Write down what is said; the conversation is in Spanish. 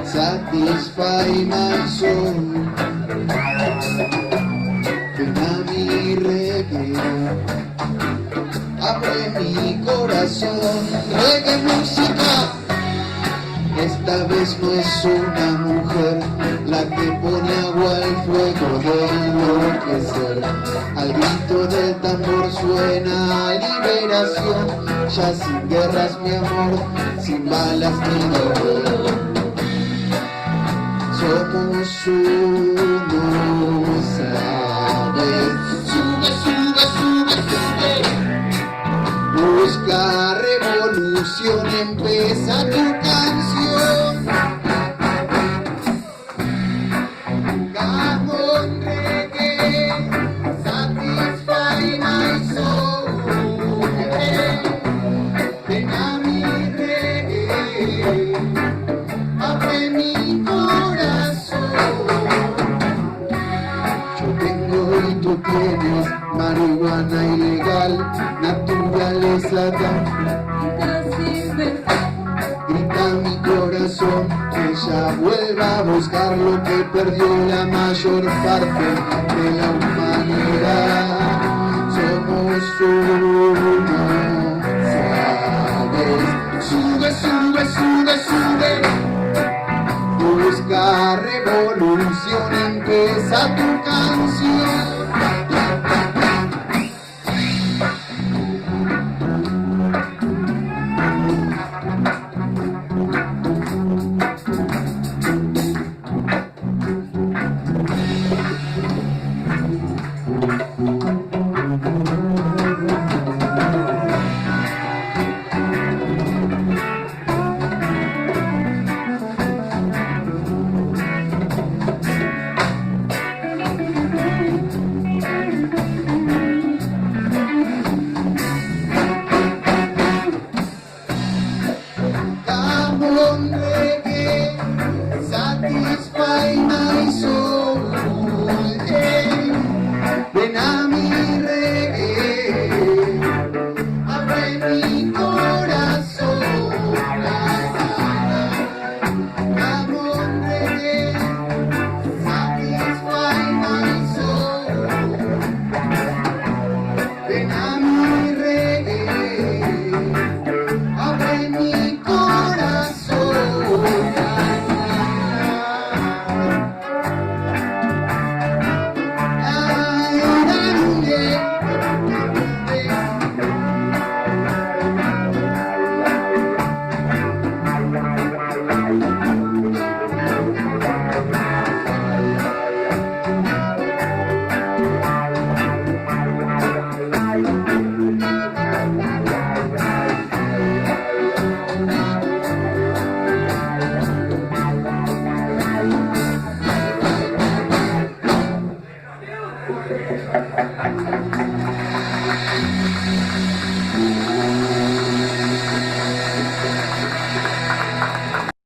Satisfy my soul. Ven a mi reggae, abre mi corazón. Reggae música, esta vez no es una mujer la que pone agua al fuego de enloquecer. Al grito del tambor suena liberación, ya sin guerras mi amor, sin balas ni dolor. Somos uno, ¿sabes? Sube, sube, sube, sube. Busca revolución, empieza tu canción. Come on, reggae, satisfy my soul. Ven a mi reggae, abre mi corazón. Yo tengo y tú tienes marihuana ilegal, naturaleza grita mi corazón que ella vuelva a buscar lo que perdió la mayor parte de la humanidad. Somos uno, ¿sabes? Sube, sube, sube, sube. Busca revolución, empieza tu canción. Satisfy my soul. Ven a mi reggae, abre mi corazón. Come on, reggae, satisfy my soul. Ven a mi reggae, abre mi corazón. Thank you.